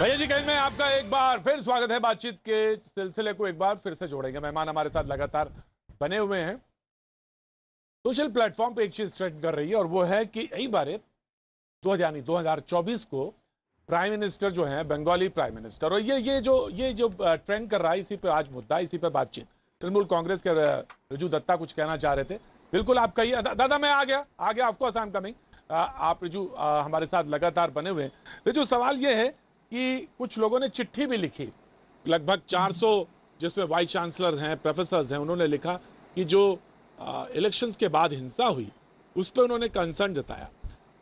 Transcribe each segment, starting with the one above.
भैया जी कहीं में आपका एक बार फिर स्वागत है। बातचीत के सिलसिले को एक बार फिर से जोड़ेंगे। मेहमान हमारे साथ लगातार बने हुए हैं। सोशल प्लेटफॉर्म पे एक चीज ट्रेंड कर रही है और वो है कि यही बार 2024 को प्राइम मिनिस्टर जो है बंगाली प्राइम मिनिस्टर, और ये जो ट्रेंड कर रहा है, इसी पे आज मुद्दा, इसी पे बातचीत। तृणमूल कांग्रेस के रिजू दत्ता कुछ कहना चाह रहे थे। बिल्कुल आप कहिए। दादा मैं आ गया ऑफकोर्स आई एम कमिंग। आप रिजू हमारे साथ लगातार बने हुए हैं। रिजू सवाल ये है कि कुछ लोगों ने चिट्ठी भी लिखी, लगभग 400, जिसमें वाइस चांसलर हैं, प्रोफेसर्स हैं। उन्होंने लिखा कि जो इलेक्शंस के बाद हिंसा हुई उस पर उन्होंने कंसर्न जताया।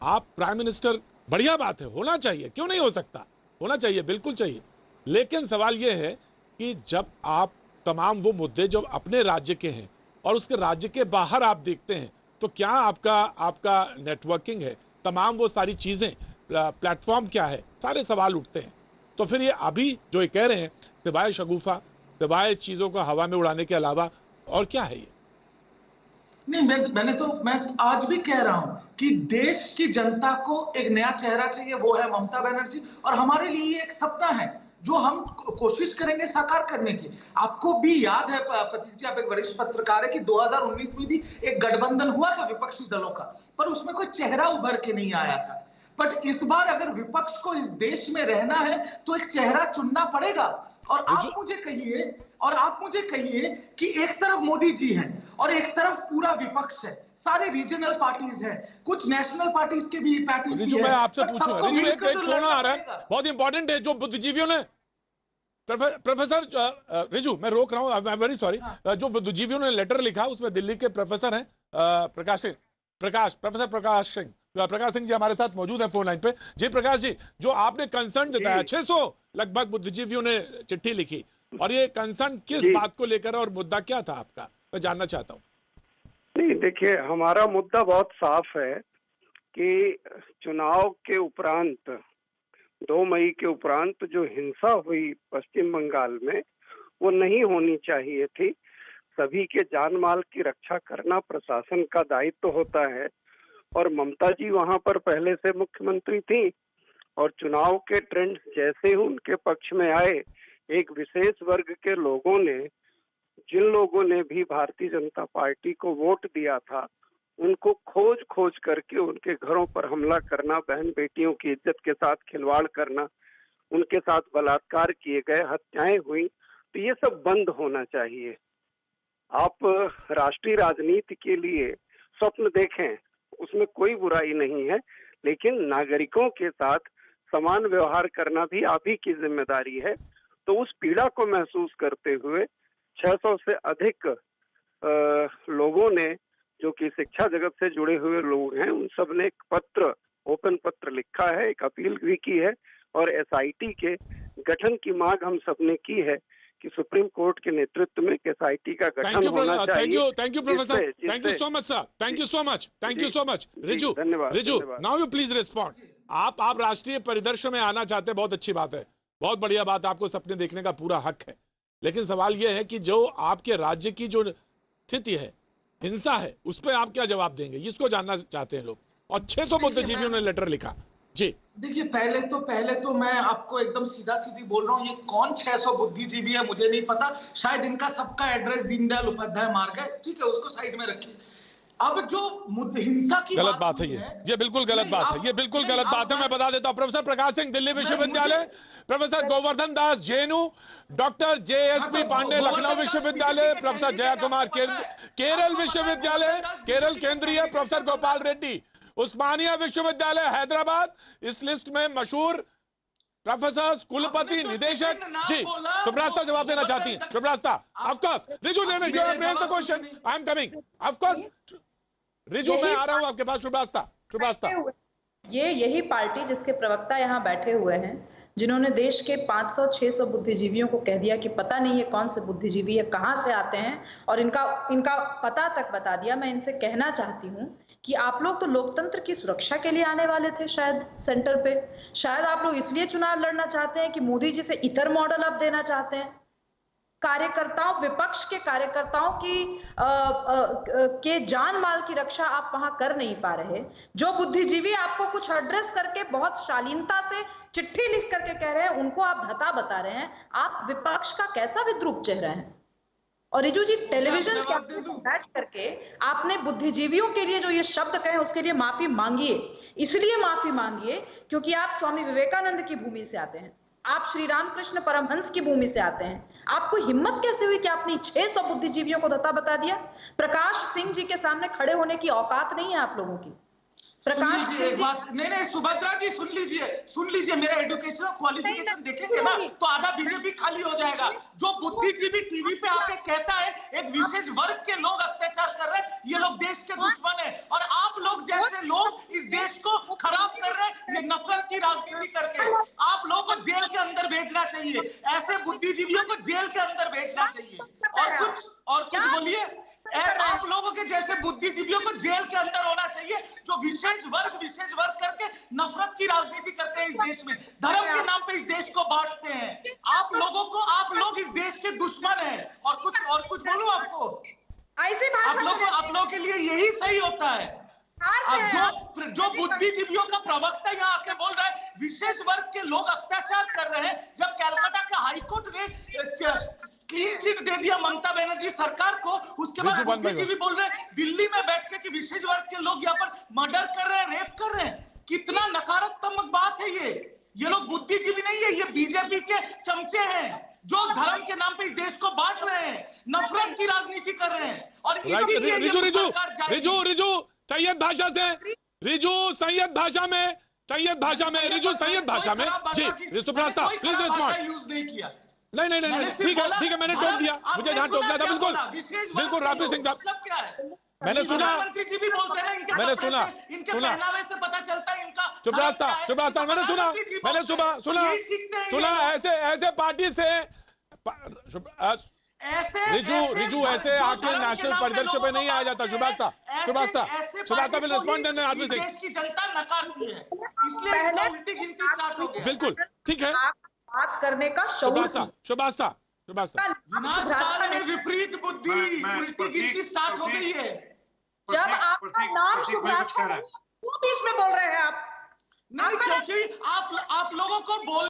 आप प्राइम मिनिस्टर, बढ़िया बात है, होना चाहिए, क्यों नहीं हो सकता, होना चाहिए, बिल्कुल चाहिए। लेकिन सवाल यह है कि जब आप तमाम वो मुद्दे जो अपने राज्य के हैं और उसके राज्य के बाहर आप देखते हैं, तो क्या आपका नेटवर्किंग है, तमाम वो सारी चीजें, प्लेटफॉर्म क्या है, सारे सवाल उठते हैं। तो फिर ये अभी जो ये कह रहे हैं, सिवाय शगुफा, सिवाय चीजों को हवा में उड़ाने के अलावा और क्या है ये? नहीं, मैं आज भी कह रहा हूं कि देश की जनता को एक नया चेहरा चाहिए, वो है ममता बनर्जी। और हमारे लिए ये एक सपना है जो हम कोशिश करेंगे साकार करने की। आपको भी याद है प्रतीक जी, आप एक वरिष्ठ पत्रकार है, कि 2019 में भी एक गठबंधन हुआ था विपक्षी दलों का, पर उसमें कोई चेहरा उभर के नहीं आया था। बट इस बार अगर विपक्ष को इस देश में रहना है तो एक चेहरा चुनना पड़ेगा। और आप मुझे कहिए कि एक तरफ मोदी जी हैं और एक तरफ पूरा विपक्ष है, सारे रीजनल पार्टीज हैं, कुछ नेशनल पार्टीज के भी मैं आपसे पूछूंगा, एक कोना आ रहा है बहुत इंपॉर्टेंट है, जो बुद्धिजीवियों ने, प्रोफेसर रिजू मैं रोक रहा हूं, आई एम वेरी सॉरी, जो बुद्धिजीवियों ने लेटर लिखा उसमें दिल्ली के प्रोफेसर हैं प्रोफेसर प्रकाश सिंह जी हमारे साथ मौजूद है फोन लाइन पे। जी प्रकाश जी, जो आपने कंसर्न जताया, 600 लगभग बुद्धिजीवियों ने चिट्ठी लिखी, और ये कंसर्न किस बात को लेकर और मुद्दा क्या था आपका, मैं जानना चाहता हूँ। नहीं, देखिए, हमारा मुद्दा बहुत साफ है कि चुनाव के उपरांत, 2 मई के उपरांत जो हिंसा हुई पश्चिम बंगाल में, वो नहीं होनी चाहिए थी। सभी के जान माल की रक्षा करना प्रशासन का दायित्व होता है, और ममता जी वहां पर पहले से मुख्यमंत्री थी, और चुनाव के ट्रेंड जैसे ही उनके पक्ष में आए, एक विशेष वर्ग के लोगों ने, जिन लोगों ने भी भारतीय जनता पार्टी को वोट दिया था, उनको खोज खोज करके उनके घरों पर हमला करना, बहन बेटियों की इज्जत के साथ खिलवाड़ करना, उनके साथ बलात्कार किए गए, हत्याएं हुई। तो ये सब बंद होना चाहिए। आप राष्ट्रीय राजनीति के लिए स्वप्न देखें, उसमें कोई बुराई नहीं है, लेकिन नागरिकों के साथ समान व्यवहार करना भी आप ही की जिम्मेदारी है। तो उस पीड़ा को महसूस करते हुए 600 से अधिक लोगों ने, जो कि शिक्षा जगत से जुड़े हुए लोग हैं, उन सब ने एक पत्र, ओपन पत्र लिखा है, एक अपील भी की है, और एसआईटी के गठन की मांग हम सबने की है कि सुप्रीम कोर्ट के नेतृत्व में एसआईटी का गठन होना चाहिए। Thank you professor, thank you so much sir, thank you so much. Riju now you please respond. आप राष्ट्रीय परिदृश्य में आना चाहते हैं, बहुत अच्छी बात है, बहुत बढ़िया बात, आपको सपने देखने का पूरा हक है। लेकिन सवाल यह है कि जो आपके राज्य की जो स्थिति है, हिंसा है, उस पर आप क्या जवाब देंगे, इसको जानना चाहते हैं लोग। और 600 बुद्धिजीवियों ने लेटर लिखा। जी देखिए, पहले तो मैं आपको एकदम सीधा सीधी बोल रहा हूँ, ये कौन 600 बुद्धिजीवी है मुझे नहीं पता। शायद इनका सबका एड्रेस दीनदयाल उपाध्याय मार्ग है, ठीक है, उसको साइड में रखिए। अब जो हिंसा की गलत बात है, ये बिल्कुल गलत बात है, ये बिल्कुल गलत बात है। मैं बता देता हूँ, प्रोफेसर प्रकाश सिंह दिल्ली विश्वविद्यालय, professor Govardhan Das JNU, doctor JSP Pandey Lucknow विश्वविद्यालय, प्रोफेसर जया कुमार केरल विश्वविद्यालय, केरल केंद्रीय, प्रोफेसर गोपाल रेड्डी उस्मानिया विश्वविद्यालय हैदराबाद, इस लिस्ट में मशहूर प्रोफेसर, कुलपति, निदेशक। जी सुब्रास्ता जवाब देना चाहती हैं। सुब्रास्ता, ऑफ कोर्स रिजू ने you have raised the question, I am coming, of course Riju मैं आ रहा हूं आपके पास। सुब्रास्ता, यही पार्टी जिसके प्रवक्ता यहाँ बैठे हुए हैं, जिन्होंने देश के 500-600 बुद्धिजीवियों को कह दिया कि पता नहीं है कौन से बुद्धिजीवी है, कहां से आते हैं, और इनका पता तक बता दिया। मैं इनसे कहना चाहती हूँ कि आप लोग तो लोकतंत्र की सुरक्षा के लिए आने वाले थे शायद सेंटर पे, शायद आप लोग इसलिए चुनाव लड़ना चाहते हैं कि मोदी जी से इतर मॉडल आप देना चाहते हैं। कार्यकर्ताओं, विपक्ष के कार्यकर्ताओं की के जान माल की रक्षा आप वहां कर नहीं पा रहे। जो बुद्धिजीवी आपको कुछ एड्रेस करके बहुत शालीनता से चिट्ठी लिख करके कह रहे हैं, उनको आप धता बता रहे हैं। आप विपक्ष का कैसा विद्रूप चेहरा है। और रिजू जी, टेलीविजन बैठ करके आपने बुद्धिजीवियों के लिए जो ये शब्द कहे उसके लिए माफी मांगिए। इसलिए माफी मांगिए क्योंकि आप स्वामी विवेकानंद की भूमि से आते हैं, आप श्री रामकृष्ण परमहंस की भूमि से आते हैं। आपको हिम्मत कैसे हुई कि आपने 600 बुद्धिजीवियों को धत्ता बता दिया? प्रकाश सिंह जी के सामने खड़े होने की औकात नहीं है आप लोगों की। प्रकाश जी, एक बात नहीं, सुभद्रा जी सुन लीजिए, मेरा एजुकेशनल क्वालिफिकेशन देखेंगे ना तो आधा बीजेपी खाली हो जाएगा। जो बुद्धिजीवी टीवी पे आके कहता है एक विशेष वर्ग के लोग अत्याचार कर रहे हैं, ये लोग देश के दुश्मन है, और आप लोग जैसे लोग इस देश को खराब कर रहे हैं ये नफरत की राजनीति करके। आप लोगों को जेल के अंदर भेजना चाहिए, ऐसे बुद्धिजीवियों को जेल के अंदर भेजना चाहिए। और कुछ बोलिए, आप लोगों के जैसे बुद्धिजीवियों को जेल के अंदर होना चाहिए जो विशेष वर्ग करके नफरत की राजनीति करते हैं इस देश में, धर्म के नाम पे इस देश को बांटते हैं। आप लोग इस देश के दुश्मन हैं। और कुछ बोलूं आपको, आप लोगों के लिए यही सही होता है। अब जो बुद्धिजीवियों का प्रवक्ता यहाँ आके बोल रहा है विशेष वर्ग के लोग अत्याचार कर रहे हैं, जब कलकत्ता के हाईकोर्ट ने क्लीन चिट दे दिया ममता बनर्जी सरकार को, उसके बाद बुद्धिजीवी बोल रहे हैं दिल्ली में बैठ के कि विशेष वर्ग के लोग यहाँ पर मर्डर कर रहे हैं, रेप कर रहे हैं। कितना नकारात्मक बात है ये लोग बुद्धिजीवी नहीं है, ये बीजेपी के चमचे हैं जो धर्म के नाम पे इस देश को बांट रहे हैं, नफरत की राजनीति कर रहे हैं। और रिजू सैयद भाषा से, रिजू सैयद भाषा में रिजू सैयद भाषा में जी सुब्रता प्लीज रिस्पॉन्ड। यूज नहीं किया। नहीं ठीक है मैंने टोक दिया, मुझे जहां टोकना था बिल्कुल राफी सिंह साहब क्या है, मैंने सुना, प्रधानमंत्री जी भी बोलते हैं इनके इनके पहनावे से पता चलता है इनका सुब्रता मैंने सुना ऐसे पार्टी से रिजू ऐसे आके नेशनल परिदृश्य पे नहीं आ जाता। Subrata will respond and RP Singh. देश की जनता नकारती है, इसलिए उल्टी गिनती स्टार्ट हो गई। बिल्कुल ठीक है, बात करने का शौक। शुभास्ता में विपरीत बुद्धि, उल्टी गिनती स्टार्ट हो गई है। जब आपका नाम शुभास्ता, वो बीच में बोल रहे हैं आप, नहीं क्योंकि आप लोगों को बोल